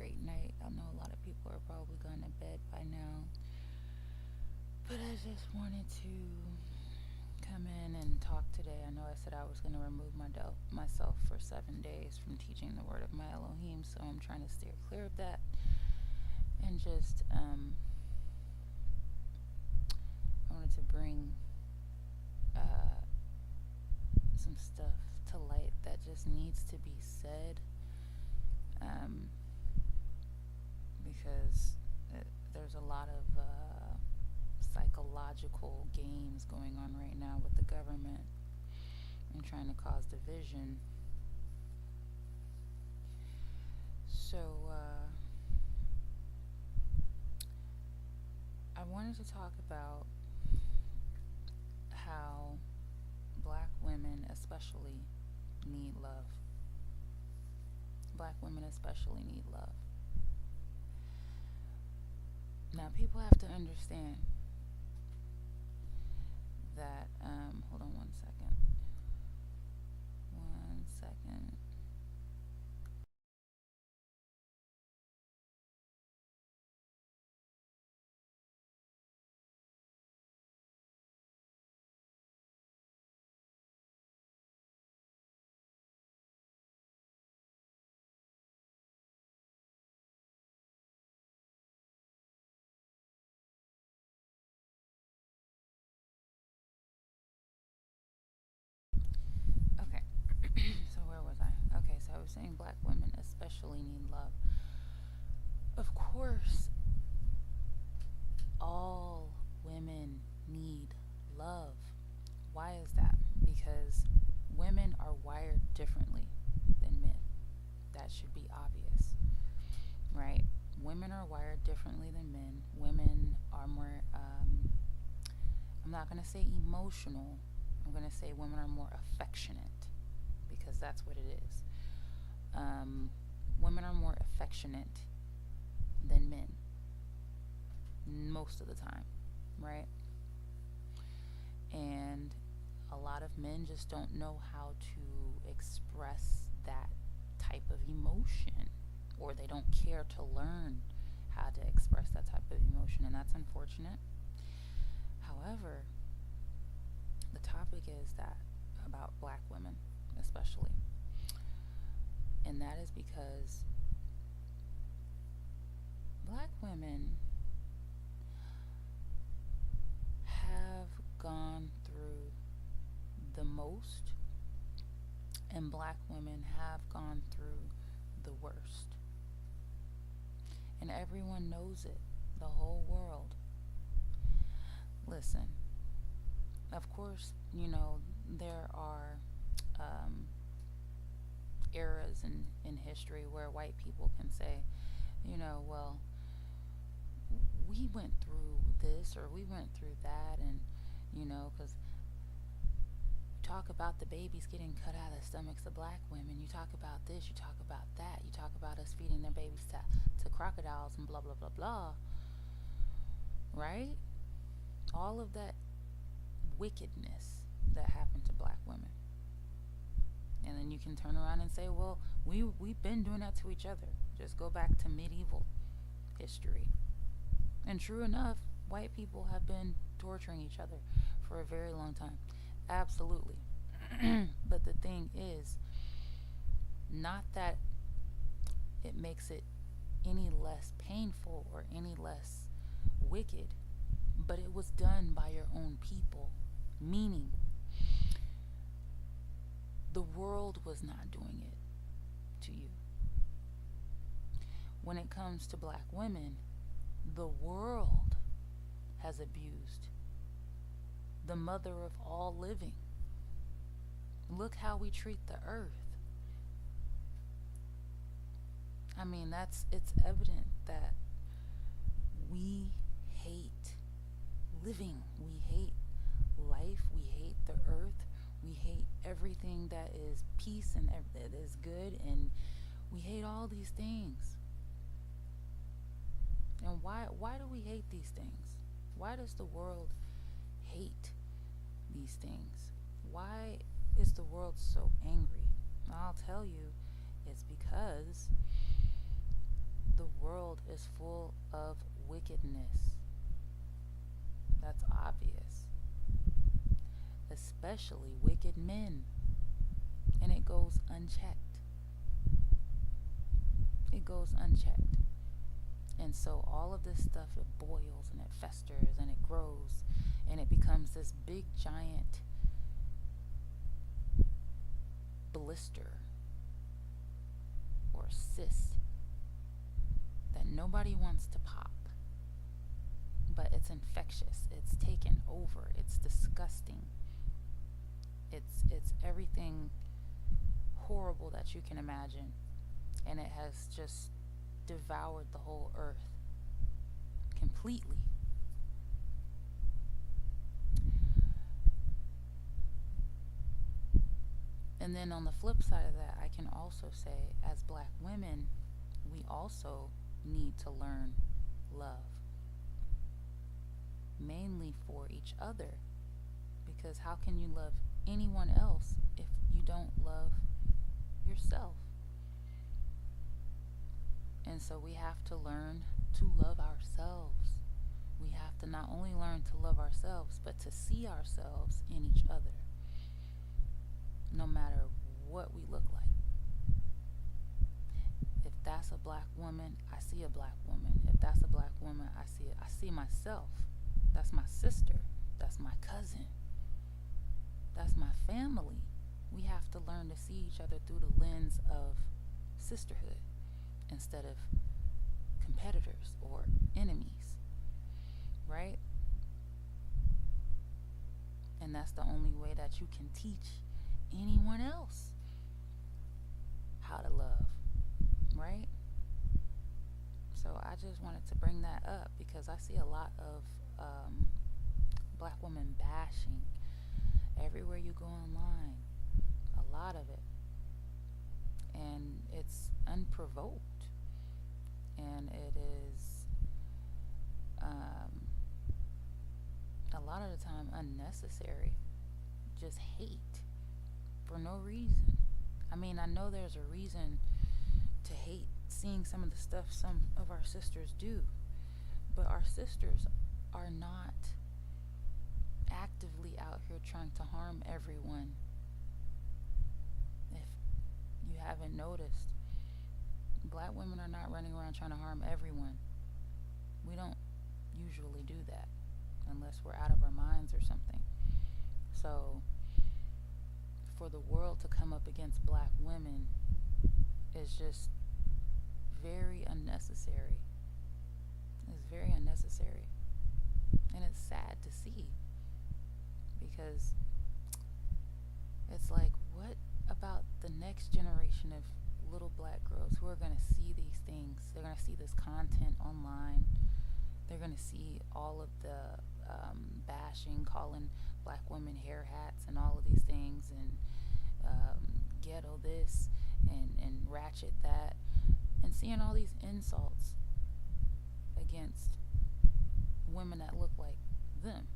great night. I know a lot of people are probably going to bed by now, but I just wanted to come in and talk today. I know I said I was going to remove myself for 7 days from teaching the word of my Elohim, so I'm trying to steer clear of that and just I wanted to bring uh, some stuff to light that just needs to be said, um, because there's a lot of psychological games going on right now with the government and trying to cause division. So I wanted to talk about how black women especially need love. Black women especially need love. Now, people have to understand that, hold on one second. One second. Okay, so where was I? Okay, so I was saying black women especially need love. Of course, all women need love. Why is that? Because women are wired differently than men. That should be obvious, right? Women are wired differently than men. Women are more, I'm not going to say emotional, I'm going to say women are more affectionate because that's what it is. Women are more affectionate than men most of the time, right? And a lot of men just don't know how to express that type of emotion, or they don't care to learn how to express that type of emotion, and that's unfortunate. However, the topic is that about black women, especially, and that is because black women have gone through the most, and black women have gone through the worst. And everyone knows it, the whole world. Listen, of course, there are um, eras in history where white people can say, well, we went through this or we went through that, and, because talk about the babies getting cut out of the stomachs of black women. You talk about this, you talk about that, you talk about us feeding their babies to crocodiles and blah, blah, blah, blah. Right? All of that wickedness that happened to black women. And then you can turn around and say, well, we've been doing that to each other. Just go back to medieval history. And true enough, white people have been torturing each other for a very long time. Absolutely. But the thing is, not that it makes it any less painful or any less wicked, but it was done by your own people. Meaning, the world was not doing it to you. When it comes to black women, the world has abused the mother of all living. Look how we treat the earth. I mean, it's evident that we hate living. We hate life. We hate the earth. We hate everything that is peace and that is good, and we hate all these things. And why do we hate these things? Why does the world hate these things? Why is the world so angry? I'll tell you, it's because The world is full of wickedness. That's obvious, especially wicked men, and it goes unchecked. It goes unchecked. And so all of this stuff, it boils and it festers and it grows and it becomes this big giant blister or cyst that nobody wants to pop. But it's infectious. It's taken over. It's disgusting. It's everything horrible that you can imagine. And it has just devoured the whole earth completely. And then on the flip side of that, I can also say, as black women, we also need to learn love, mainly for each other. Because how can you love anyone else if you don't love yourself? And so we have to learn to love ourselves. We have to not only learn to love ourselves, but to see ourselves in each other, no matter what we look like. If that's a black woman, I see a black woman. If that's a black woman, I see myself. That's my sister. That's my cousin. That's my family. We have to learn to see each other through the lens of sisterhood instead of competitors or enemies, right? And that's the only way that you can teach anyone else how to love, right? So I just wanted to bring that up because I see a lot of black women bashing everywhere you go online, a lot of it, and it's unprovoked, and it is a lot of the time unnecessary, just hate for no reason. I mean, I know there's a reason to hate seeing some of the stuff some of our sisters do, but our sisters are not actively out here trying to harm everyone. If you haven't noticed, black women are not running around trying to harm everyone. We don't usually do that unless we're out of our minds or something. So, for the world to come up against black women is just very unnecessary. It's very unnecessary. And it's sad to see because it's like, what about the next generation of little black girls who are going to see these things? They're going to see this content online. They're going to see all of the bashing, calling black women hair hats and all of these things, and ghetto this and ratchet that, and seeing all these insults against women that look like them.